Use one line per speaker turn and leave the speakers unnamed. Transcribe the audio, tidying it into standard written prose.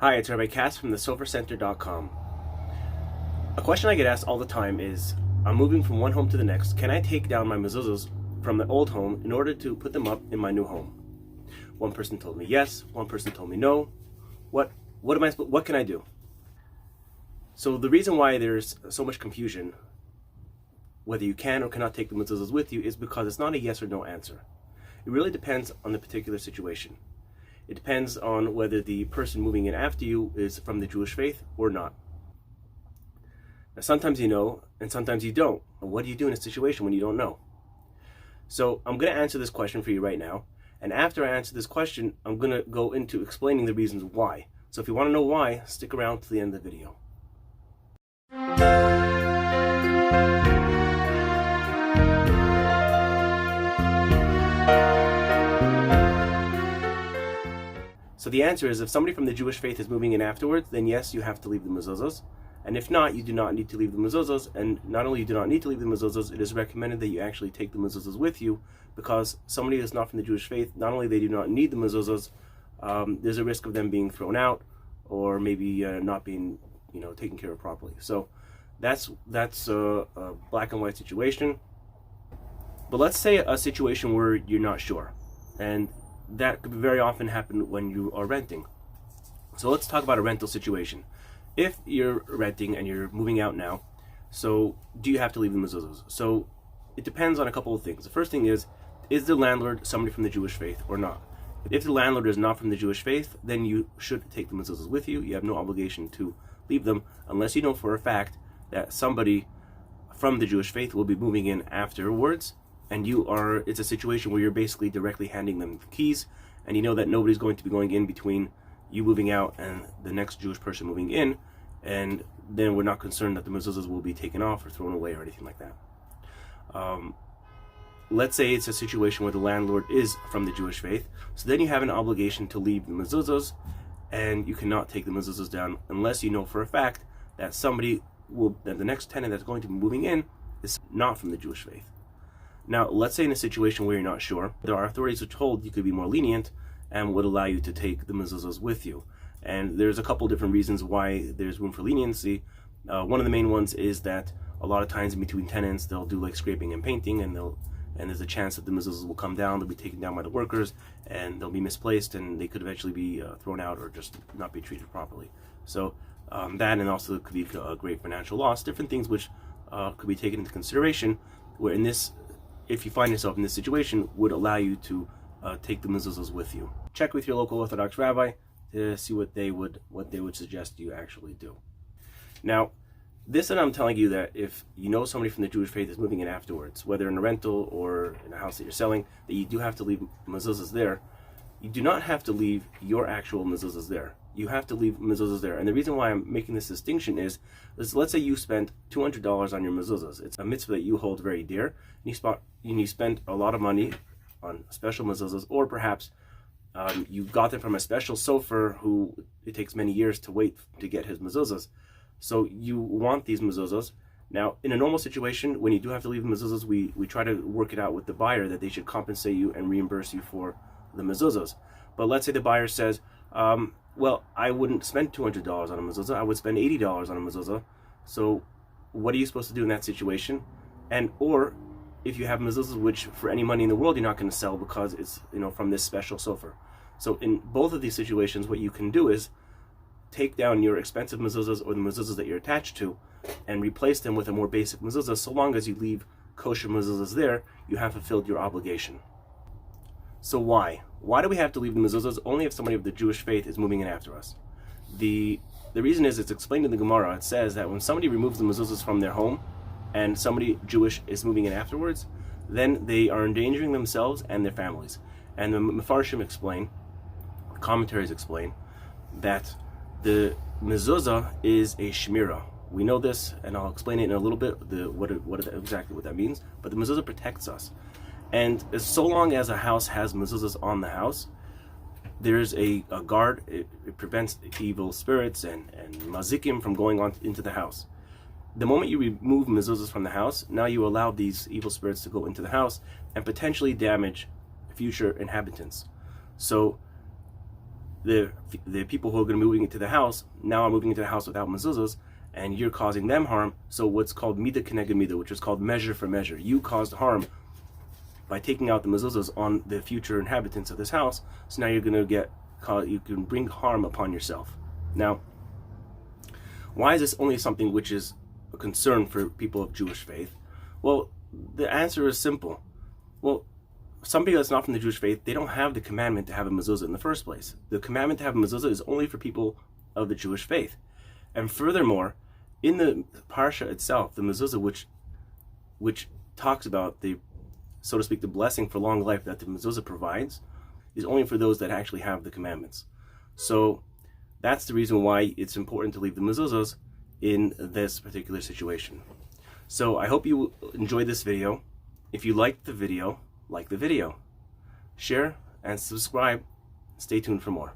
Hi, it's Rabbi Cass from thesofarcenter.com. A question I get asked all the time is, I'm moving from one home to the next. Can I take down my mezuzahs from the old home in order to put them up in my new home? One person told me yes, one person told me no. What can I do? So the reason why there's so much confusion, whether you can or cannot take the mezuzahs with you, is because it's not a yes or no answer. It really depends on the particular situation. It depends on whether the person moving in after you is from the Jewish faith or not. Now, sometimes you know, and sometimes you don't. What do you do in a situation when you don't know? So I'm going to answer this question for you right now. And after I answer this question, I'm going to go into explaining the reasons why. So if you want to know why, stick around to the end of the video. So the answer is, if somebody from the Jewish faith is moving in afterwards, then yes, you have to leave the mezuzahs. And if not, you do not need to leave the mezuzahs. And not only you do not need to leave the mezuzahs, it is recommended that you actually take the mezuzahs with you, because somebody who is not from the Jewish faith, not only they do not need the mezuzahs, there's a risk of them being thrown out or maybe not being, taken care of properly. So that's a black and white situation. But let's say a situation where you're not sure, and that could very often happen when you are renting. So let's talk about a rental situation. If you're renting and you're moving out now, so do you have to leave the mezuzahs? So it depends on a couple of things. The first thing is the landlord somebody from the Jewish faith or not? If the landlord is not from the Jewish faith, then you should take the mezuzahs with you. You have no obligation to leave them unless you know for a fact that somebody from the Jewish faith will be moving in afterwards, and it's a situation where you're basically directly handing them the keys, and you know that nobody's going to be going in between you moving out and the next Jewish person moving in, and then we're not concerned that the mezuzahs will be taken off or thrown away or anything like that. Let's say it's a situation where the landlord is from the Jewish faith, so then you have an obligation to leave the mezuzahs, and you cannot take the mezuzahs down unless you know for a fact that that the next tenant that's going to be moving in is not from the Jewish faith. Now, let's say in a situation where you're not sure, there are authorities who told you could be more lenient and would allow you to take the mezuzahs with you. And there's a couple different reasons why there's room for leniency. One of the main ones is that a lot of times in between tenants, they'll do like scraping and painting, and there's a chance that the mezuzahs will come down, they'll be taken down by the workers, and they'll be misplaced, and they could eventually be thrown out or just not be treated properly. So that, and also it could be a great financial loss, different things which could be taken into consideration, where if you find yourself in this situation, would allow you to take the mezuzahs with you. Check with your local Orthodox rabbi to see what they would suggest you actually do. Now, this that I'm telling you, that if you know somebody from the Jewish faith is moving in afterwards, whether in a rental or in a house that you're selling, that you do have to leave mezuzahs there. You do not have to leave your actual mezuzahs there. You have to leave mezuzahs there. And the reason why I'm making this distinction is let's say you spent $200 on your mezuzahs. It's a mitzvah that you hold very dear, and you spent a lot of money on special mezuzahs, or perhaps you got them from a special sofer who it takes many years to wait to get his mezuzahs. So you want these mezuzahs. Now, in a normal situation, when you do have to leave the mezuzahs, we try to work it out with the buyer that they should compensate you and reimburse you for the mezuzahs. But let's say the buyer says, well, I wouldn't spend $200 on a mezuzah, I would spend $80 on a mezuzah. So what are you supposed to do in that situation? Or if you have mezuzahs which for any money in the world you're not going to sell because it's from this special sofer. So in both of these situations, what you can do is take down your expensive mezuzahs or the mezuzahs that you're attached to and replace them with a more basic mezuzah. So long as you leave kosher mezuzahs there, you have fulfilled your obligation. So why do we have to leave the mezuzahs only if somebody of the Jewish faith is moving in after us? The reason is, it's explained in the Gemara. It says that when somebody removes the mezuzahs from their home and somebody Jewish is moving in afterwards, then they are endangering themselves and their families. And the Mefarshim explain, commentaries explain, that the mezuzah is a shmirah. We know this, and I'll explain it in a little bit, exactly what that means, but the mezuzah protects us. And so long as a house has mezuzahs on the house, there's a guard. It prevents evil spirits and mazikim from going on into the house. The moment you remove mezuzahs from the house, now you allow these evil spirits to go into the house and potentially damage future inhabitants. So the people who are going to be moving into the house now are moving into the house without mezuzahs, and you're causing them harm. So what's called midah keneged midah, which is called measure for measure. You caused harm by taking out the mezuzahs on the future inhabitants of this house. So now you're going to you can bring harm upon yourself. Now, why is this only something which is a concern for people of Jewish faith? Well, the answer is simple. Well, somebody that's not from the Jewish faith, they don't have the commandment to have a mezuzah in the first place. The commandment to have a mezuzah is only for people of the Jewish faith. And furthermore, in the parsha itself, the mezuzah which talks about the, so to speak, the blessing for long life that the mezuzah provides, is only for those that actually have the commandments. So that's the reason why it's important to leave the mezuzahs in this particular situation. So I hope you enjoyed this video. If you liked the video, like the video, share and subscribe. Stay tuned for more.